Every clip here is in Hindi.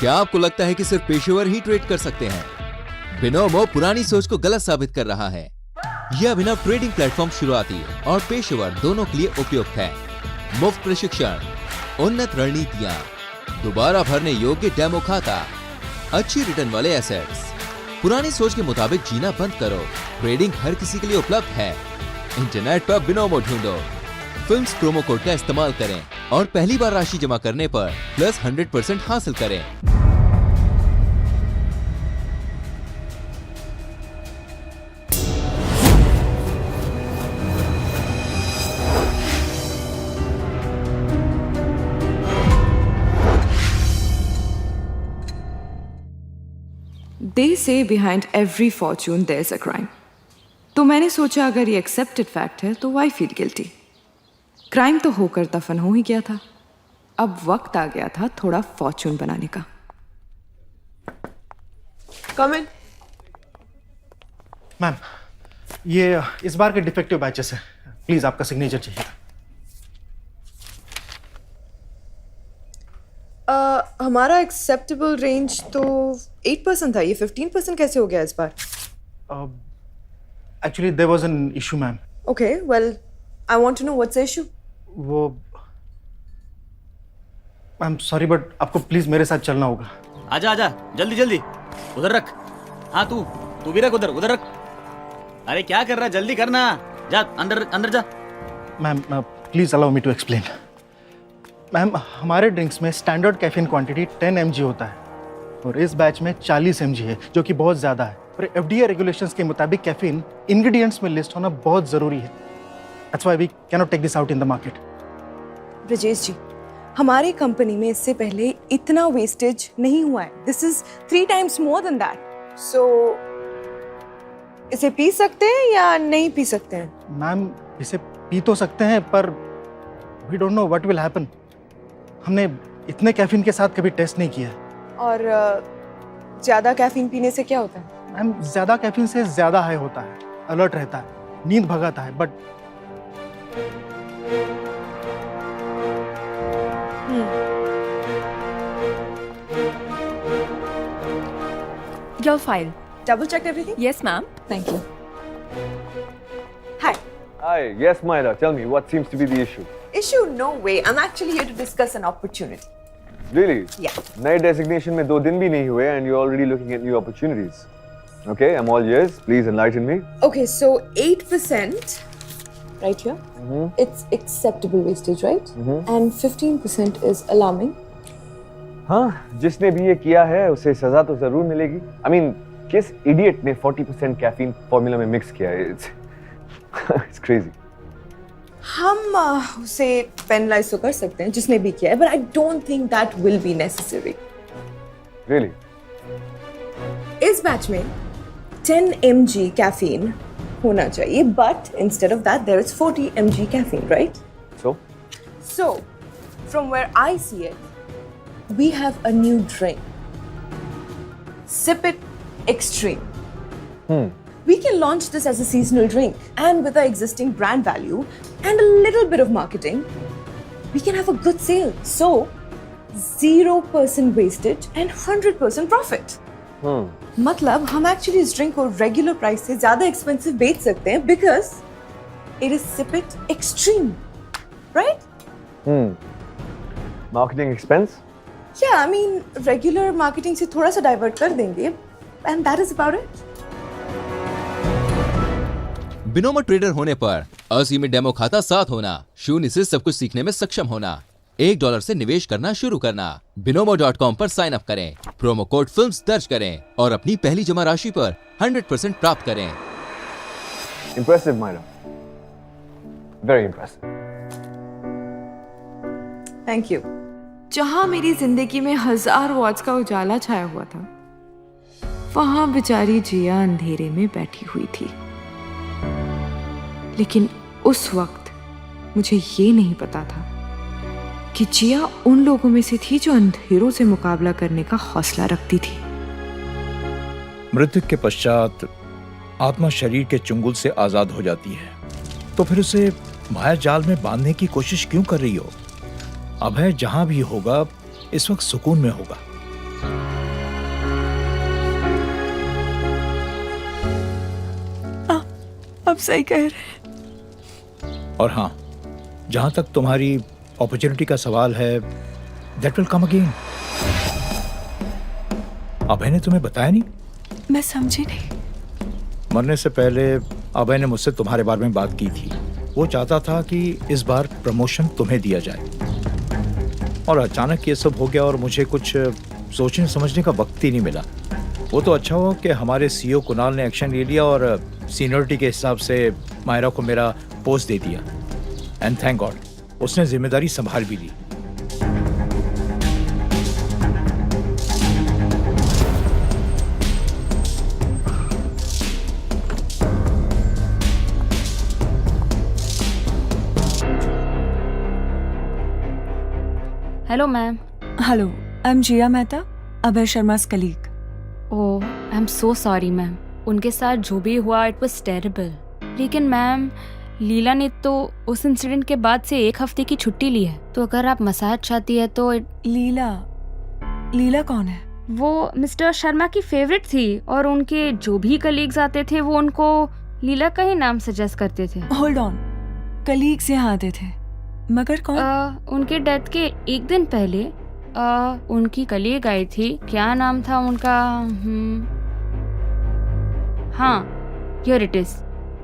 क्या आपको लगता है कि सिर्फ पेशेवर ही ट्रेड कर सकते हैं? बिनोमो पुरानी सोच को गलत साबित कर रहा है। यह अभिनव ट्रेडिंग प्लेटफॉर्म शुरुआती और पेशेवर दोनों के लिए उपयुक्त है। मुफ्त प्रशिक्षण, उन्नत रणनीतियां, दोबारा भरने योग्य डेमो खाता, अच्छी रिटर्न वाले एसेट्स। पुरानी सोच के मुताबिक जीना बंद करो। ट्रेडिंग हर किसी के लिए उपलब्ध है। इंटरनेट पर बिनोमो ढूंढो, फिल्म्स प्रोमो कोड का इस्तेमाल करें और पहली बार राशि जमा करने पर प्लस 100% हासिल करें। They say behind every fortune there's a crime. तो मैंने सोचा अगर ये accepted fact है तो why feel guilty? क्राइम तो होकर दफन हो ही गया था। अब वक्त आ गया था थोड़ा फॉर्चून बनाने का। Come in. मैम, ये इस बार के डिफेक्टिव बैचेस हैं। प्लीज आपका सिग्नेचर चाहिए। हमारा एक्सेप्टेबल रेंज तो 8% था, ये 15% कैसे हो गया इस बार? Actually there was an issue ma'am. Okay, well I want to know what's the issue. वो मैम सॉरी बट आपको प्लीज मेरे साथ चलना होगा। आजा आजा, जल्दी जल्दी उधर रख। हाँ तू भी रख, उधर रख। अरे क्या कर रहा है, जल्दी करना। जा अंदर जा। Ma'am please allow me to explain. Ma'am, हमारे ड्रिंक्स में स्टैंडर्ड कैफीन क्वांटिटी 10 mg होता है और इस बैच में 40 mg है, जो कि बहुत ज़्यादा है। और FDA रेगुलेशंस के मुताबिक कैफीन इंग्रेडिएंट्स में लिस्ट होना बहुत ज़रूरी है। That's why we can not take this out in the market. Brajesh ji, हमारी कंपनी में इससे पहले इतना वेस्टेज नहीं हुआ है। This is 3 times more than that. So इसे पी सकते हैं या नहीं पी सकते हैं? मैम, इसे पी तो सकते हैं पर we don't know what will happen. हमने इतने कैफीन के साथ कभी टेस्ट नहीं किया। और ज्यादा कैफीन पीने से क्या होता है? मैम, ज्यादा कैफीन से ज्यादा हाई होता है, अलर्ट रहता है, नींद भगाता है, but Your file. Double checked everything? Yes, ma'am. Thank you. Hi. Hi, yes, Myra. Tell me, what seems to be the issue? Issue? No way. I'm actually here to discuss an opportunity. Really? Yeah. नए designation में 2 दिन भी नहीं हुए and you're already looking at new opportunities. Okay, I'm all ears. Please enlighten me. Okay, so 8% right here. It's acceptable wastage, right? And 15% is alarming. हाँ, जिसने भी ये किया है उसे सजा तो जरूर मिलेगी। I mean, किस idiot ने 40% कैफीन फॉर्मूला में मिक्स किया है? It's crazy. हम उसे पेनलाइज तो कर सकते हैं जिसने भी किया है, but I don't think that will be necessary. Really? इस बैच में 10 mg कैफीन होना चाहिए, but instead of that there is 40 mg caffeine, right? So, from where I see it, we have a new drink. Sip It Extreme. We can launch this as a seasonal drink, and with our existing brand value and a little bit of marketing, we can have a good sale. So, 0% wastage and 100% profit. मतलब हम actually इस drink को regular price से ज़्यादा expensive बेच सकते हैं because it is Sip It Extreme, right? Marketing expense? Yeah, I mean regular marketing से थोड़ा सा divert कर देंगे, and that is about it. Binomo trader होने पर असीमित डेमो खाता साथ होना, 0 से सब कुछ सीखने में सक्षम होना, $1 से निवेश करना शुरू करना। Binomo.com पर साइन अप करें, प्रोमो कोड फिल्म्स दर्ज करें और अपनी पहली जमा राशि पर 100% प्राप्त करें। Impressive, Myra. Very impressive. Thank you. जहां मेरी जिंदगी में 1000 वॉट्स का उजाला छाया हुआ था, वहां बेचारी जिया अंधेरे में बैठी हुई थी। लेकिन उस वक्त मुझे ये नहीं पता था कि जिया उन लोगों में से थी जो अंधेरों से मुकाबला करने का हौसला रखती थी। मृत्यु के पश्चात आत्मा शरीर के चुंगल से आजाद हो जाती है, तो फिर उसे माया जाल में बांधने की कोशिश क्यों कर रही हो? अभय जहां भी होगा इस वक्त सुकून में होगा। आप सही कह रहे हैं। और हाँ, जहां तक तुम्हारी अपॉर्चुनिटी का सवाल है, दैट विल कम अगेन। अभय ने तुम्हें बताया नहीं? मैं समझी नहीं। मरने से पहले अभय ने मुझसे तुम्हारे बारे में बात की थी। वो चाहता था कि इस बार प्रमोशन तुम्हें दिया जाए, और अचानक ये सब हो गया और मुझे कुछ सोचने समझने का वक्त ही नहीं मिला। वो तो अच्छा हुआ कि हमारे सीईओ कुणाल ने एक्शन ले लिया और सीनियरिटी के हिसाब से मायरा को मेरा पोस्ट दे दिया। एंड थैंक गॉड, उसने जिम्मेदारी संभाल भी ली। Hello ma'am. Hello, I am Jiya Mehta, Abhay Sharma's colleague. Oh, I am so sorry ma'am. उनके साथ जो भी हुआ इट वाज टेरिबल। लेकिन मैम, लीला ने तो उस इंसिडेंट के बाद से 1 हफ्ते की छुट्टी ली है, तो अगर आप मसाज चाहती है तो लीला कौन है? वो मिस्टर शर्मा की फेवरेट थी और उनके जो भी कलीग्स आते थे वो उनको लीला का ही नाम सजेस्ट करते थे। होल्ड ऑन, कलीग्स यहाँ आते थे मगर कौन? उनके डेथ के 1 दिन पहले उनकी कलीग आई थी। क्या नाम था उनका? हाँ, here it is,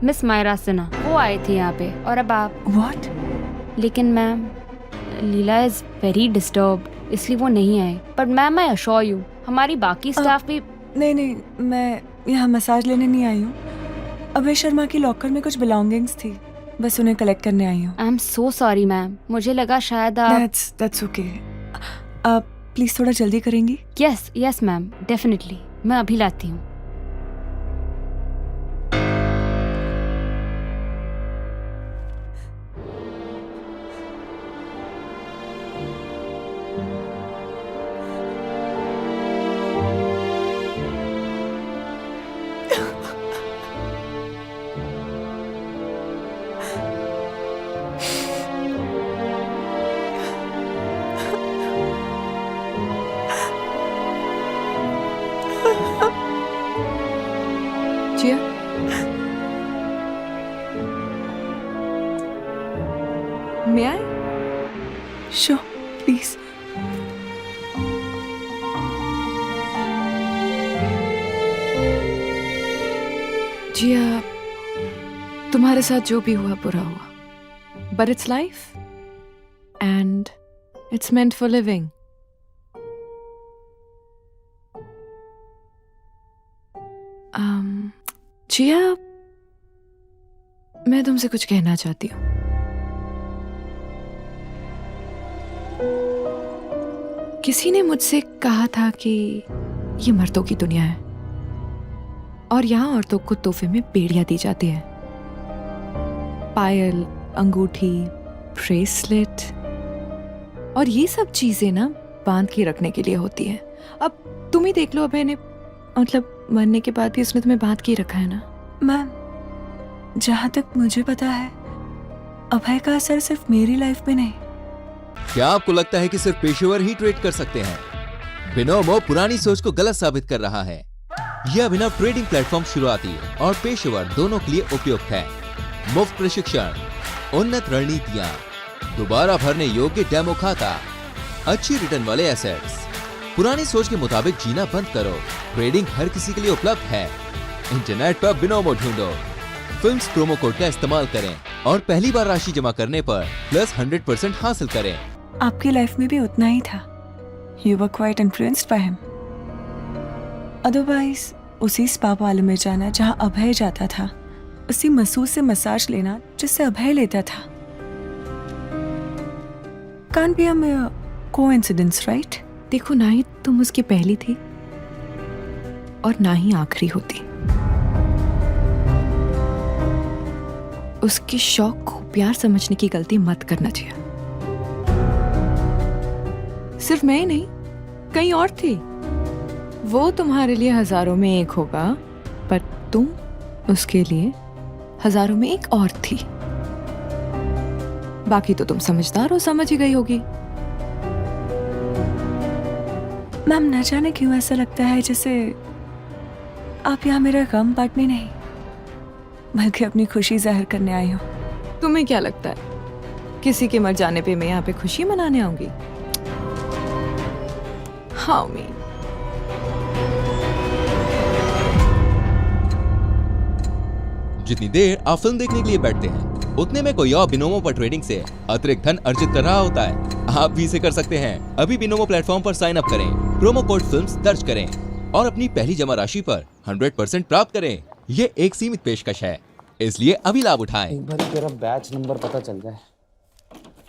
miss Myra Sinha. वो आई थी यहाँ पे। और अब आप? What? लेकिन ma'am, Leela is very disturbed, इसलिए वो नहीं आए। But ma'am, I assure you, हमारी बाकी स्टाफ भी। नहीं, मैं यहाँ मसाज लेने नहीं आई हूँ। अभय शर्मा की लॉकर में कुछ बिलोंगिंग्स थी, बस उन्हें कलेक्ट करने आई हूँ। आई एम सो सॉरी मैम, मुझे लगा शायद आप। That's okay. आप प्लीज थोड़ा जल्दी करेंगी? यस मैम, डेफिनेटली, मैं अभी लाती हूँ। जिया, may I? Sure, please. जिया, तुम्हारे साथ जो भी हुआ बुरा हुआ, but it's life and it's meant for living. जिया, मैं तुमसे कुछ कहना चाहती हूँ। किसी ने मुझसे कहा था कि ये मर्दों की दुनिया है और यहाँ औरतों को तोहफे में बेड़ियां दी जाती है। पायल, अंगूठी, ब्रेसलेट और ये सब चीजें ना बांध के रखने के लिए होती हैं। अब तुम ही देख लो, अभय ने मतलब मरने के बाद भी उसने तुम्हें बांध के रखा है ना। मैम, जहाँ तक मुझे पता है, अभय का असर सिर्फ मेरी लाइफ में नहीं। क्या आपको लगता है कि सिर्फ पेशेवर ही ट्रेड कर सकते हैं? बिनोमो पुरानी सोच को गलत साबित कर रहा है। यह अभिनव ट्रेडिंग प्लेटफॉर्म शुरुआती और पेशेवर दोनों के लिए उपयुक्त है। मुफ्त प्रशिक्षण, उन्नत रणनीतियां, दोबारा भरने योग्य डेमो खाता, अच्छी रिटर्न वाले एसेट्स। पुरानी सोच के मुताबिक जीना बंद करो। ट्रेडिंग हर किसी के लिए उपलब्ध है। इंटरनेट पर बिनोमो ढूंढो, फिल्म्स प्रोमो कोड का इस्तेमाल करें और पहली बार राशि जमा करने पर प्लस 100% हासिल करें। आपकी लाइफ में भी उतना ही था। You were quite influenced by him. Otherwise, उसी स्पा पार्लर में जाना जहाँ अभय जाता था, उसी मसूस से मसाज लेना जिससे अभय लेता था। Can't be a mere coincidence, right? देखो, ना ही तुम उसकी पहली थी और ना ही आखिरी होती। उसके शौक को प्यार समझने की गलती मत करना चाहिए। सिर्फ मैं ही नहीं, कई और थी। वो तुम्हारे लिए हजारों में एक होगा, पर तुम उसके लिए हजारों में एक और थी। बाकी तो तुम समझदार हो, समझ ही गई होगी। मैम, न जाने क्यों ऐसा लगता है जैसे आप यहाँ मेरा गम बांटने नहीं, बल्कि अपनी खुशी जाहिर करने आई हूँ। तुम्हें क्या लगता है किसी के मर जाने पे मैं यहाँ पे खुशी मनाने आऊंगी? हाउ मी जितनी देर आप फिल्म देखने के लिए बैठते हैं उतने में कोई और बिनोमो पर ट्रेडिंग से अतिरिक्त धन अर्जित कर रहा होता है। आप भी इसे कर सकते हैं। अभी बिनोमो प्लेटफॉर्म पर साइन अप करें, प्रोमो कोड फिल्म्स दर्ज करें और अपनी पहली जमा राशि पर 100% प्राप्त करें। ये एक सीमित पेशकश है, इसलिए अभी लाभ उठाएं। एक बार तेरा बैच नंबर पता चल जाए,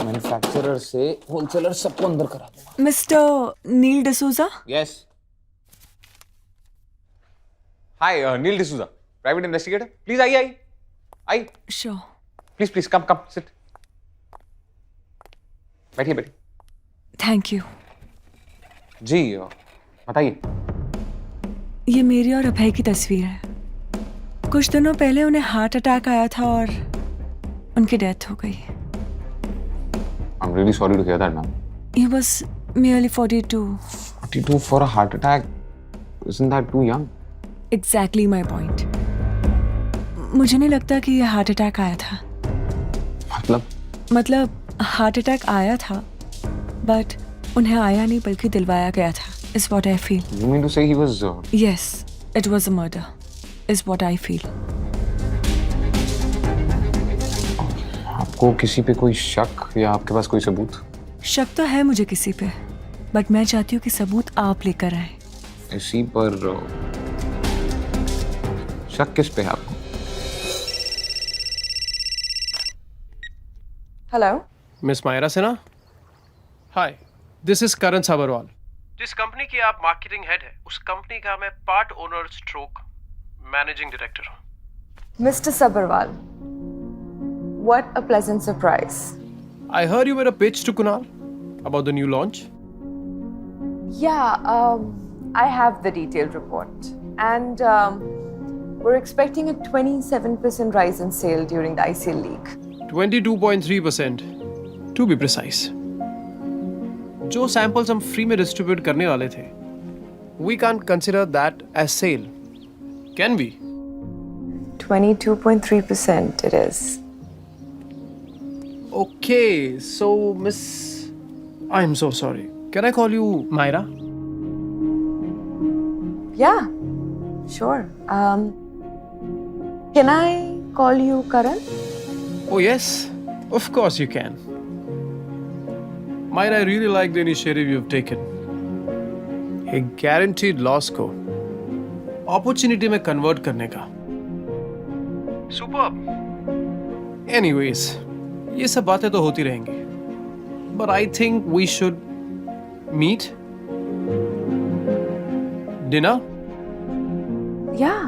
मैन्युफैक्चरर से होलसेलर सबको अंदर करा दूंगा। Mister Neil D'Souza? Yes. Hi Neil D'Souza, private investigator. Please आई। श्योर। Please come sit. बैठिए। Thank you. जी बताइए। ये मेरी और अभय की तस्वीर है। कुछ दिनों पहले उन्हें हार्ट अटैक आया था और उनकी डेथ हो गई। I'm really sorry to hear that, ma'am. He was merely 42. 42 for a heart attack? Isn't that too young? Exactly my point. मुझे नहीं लगता कि ये हार्ट अटैक आया था। मतलब हार्ट अटैक आया था, बट उन्हें आया नहीं बल्कि दिलवाया गया था। Is what I feel. You mean to say he was? Yes, it was a murder. Is what I feel. आपको किसी पे कोई शक या आपके पास कोई सबूत? शक तो है मुझे किसी पे, बट मैं चाहती हूँ कि सबूत आप लेकर आए। इसी पर शक किस पे है आपको? Hello miss Myra Sinha. Hi, this is Karan Sabharwal. जिस कंपनी की आप मार्केटिंग हेड है, उस कंपनी का मैं part owner stroke managing director हूँ। Mister Sabharwal, what a pleasant surprise. I heard you made a pitch to Kunal about the new launch. Yeah, I have the detailed report, and we're expecting a 27% rise in sale during the ICL league. 22.3% to be precise. जो सैंपल्स हम फ्री में डिस्ट्रीब्यूट करने वाले थे, we can't consider that as sale. Can we? 22.3% it is. Okay, so Miss, I'm so sorry. Can I call you Myra? Yeah, sure. Can I call you Karan? Oh yes, of course you can. Myra, I really like the initiative you've taken. A guaranteed loss को opportunity में convert करने का. Superb. Anyways, ये सब बातें तो होती रहेंगी. But I think we should meet. Dinner? Yeah.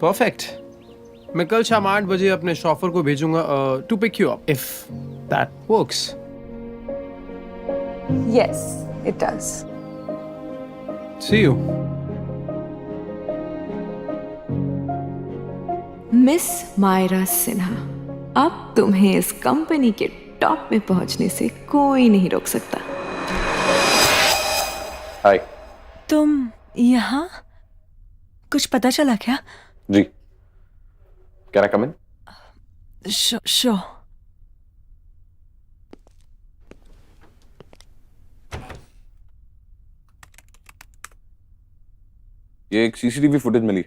Perfect. मैं कल शाम 8 बजे अपने शॉफर को भेजूंगा to pick you up if that works. Yes, it does. See you. Miss Myra Sinha, अब तुम्हें इस कंपनी के टॉप में पहुंचने से कोई नहीं रोक सकता। हाय। तुम यहाँ? कुछ पता चला क्या? जी। Can I come in? Sure. ये एक सीसीटीवी फुटेज मिली।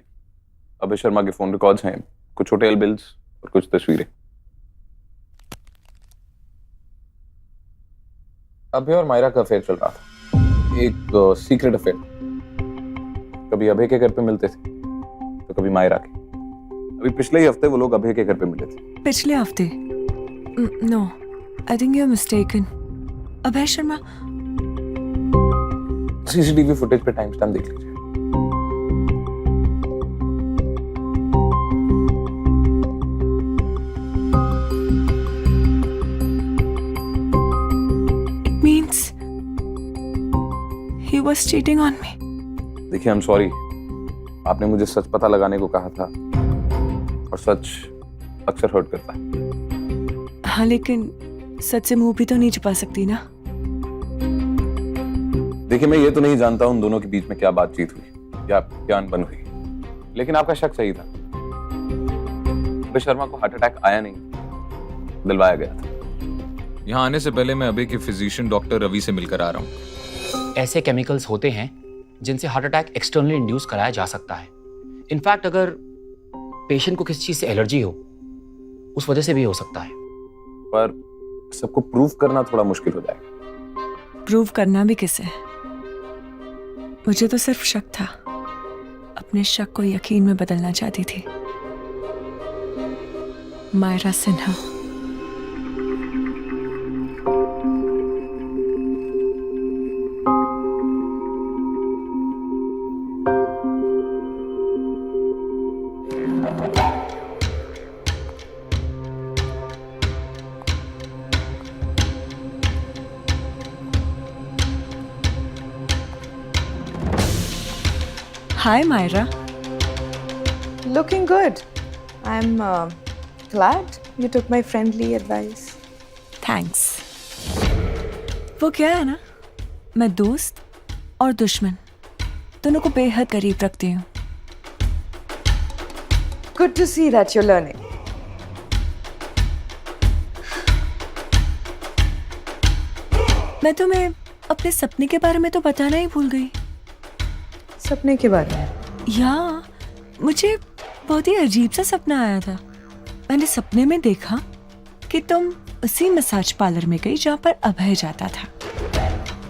अभय शर्मा के फोन रिकॉर्ड्स हैं, कुछ होटल बिल्स और कुछ तस्वीरें। अभय और मायरा का अफेयर चल रहा था, एक सीक्रेट अफेयर। कभी अभय के घर पे मिलते थे तो कभी मायरा के। अभी पिछले ही हफ्ते वो लोग अभय के घर पे मिले थे। पिछले हफ्ते? No, I think you are mistaken. Abhay Sharma? CCTV footage पे टाइम स्टैम्प देख लीजिए। Means he was cheating on me. देखिए, आई एम सॉरी। आपने मुझे सच पता लगाने को कहा था और सच अक्सर हर्ट करता है। हाँ, लेकिन सच से मुंह भी तो नहीं छुपा सकती ना। देखिए, मैं ये तो नहीं जानता उन दोनों के बीच में क्या बातचीत हुई या क्या अनबन हुई, लेकिन आपका शक सही था। अभय शर्मा को हार्ट अटैक आया नहीं, दिलवाया गया था। यहाँ आने से पहले मैं अभय के फिजिशियन डॉक्टर रवि से मिलकर आ रहा हूँ। ऐसे केमिकल्स होते हैं जिनसे हार्ट अटैक एक्सटर्नली इंड्यूस कराया जा सकता है। इनफैक्ट अगर पेशेंट को किसी चीज से एलर्जी हो, उस वजह से भी हो सकता है। पर सबको प्रूव करना थोड़ा मुश्किल हो जाएगा। प्रूव करना भी किसे? मुझे तो सिर्फ शक था, अपने शक को यकीन में बदलना चाहती थी। Myra Sinha. Hi, Myra. Looking good. I'm glad you took my friendly advice. Thanks. वो क्या है ना, मैं दोस्त और दुश्मन दोनों को बेहद करीब रखती हूँ। Good to see that you're learning. मैं तुम्हें अपने सपने के बारे में तो बताना ही भूल गई। सपने के बारे में? या मुझे बहुत ही अजीब सा सपना आया था। मैंने सपने में देखा कि तुम उसी मसाज पार्लर में गई जहाँ पर अभय जाता था।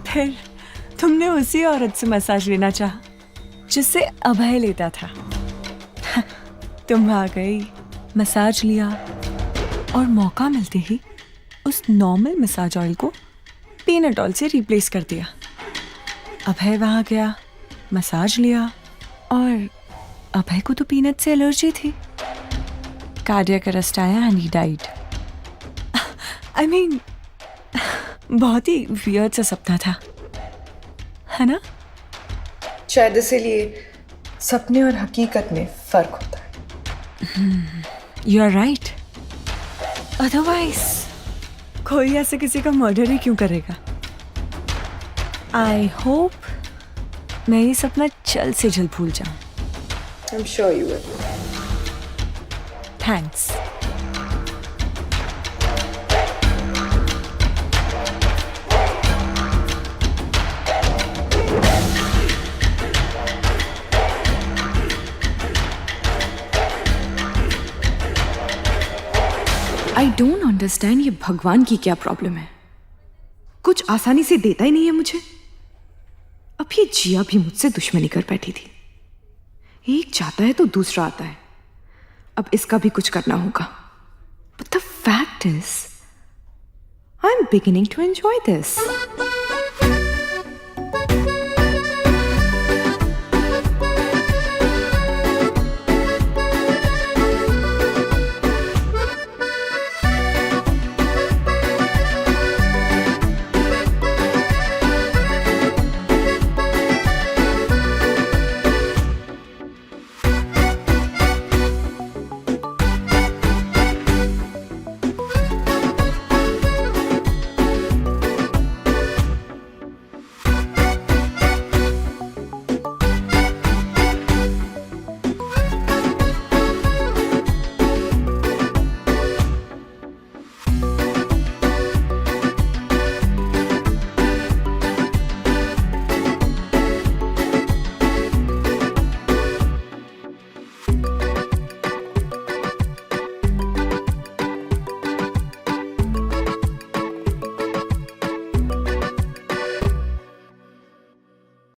फिर तुमने उसी औरत से मसाज लेना चाहा जिससे अभय लेता था। तुम आ गई, मसाज लिया और मौका मिलते ही उस नॉर्मल मसाज ऑयल को पीनट ऑयल से रिप्लेस कर दिया। अभय वहाँ गया, मसाज लिया और अभय को तो पीनट से एलर्जी थी। कार्डियक अरेस्ट आया and he died. I mean बहुत ही वियर्ड सा सपना था, है ना? शायद इसीलिए सपने और हकीकत में फर्क होता है। You are right. अदरवाइज कोई ऐसे किसी का मर्डर ही क्यों करेगा? आई होप मैं ये सपना जल्द से जल्द भूल जाऊं। I'm sure you will. Thanks. I don't understand ये भगवान की क्या प्रॉब्लम है। कुछ आसानी से देता ही नहीं है मुझे। अब ये जिया भी मुझसे दुश्मनी कर बैठी थी। एक जाता है तो दूसरा आता है। अब इसका भी कुछ करना होगा। But the fact is, I'm beginning to enjoy this.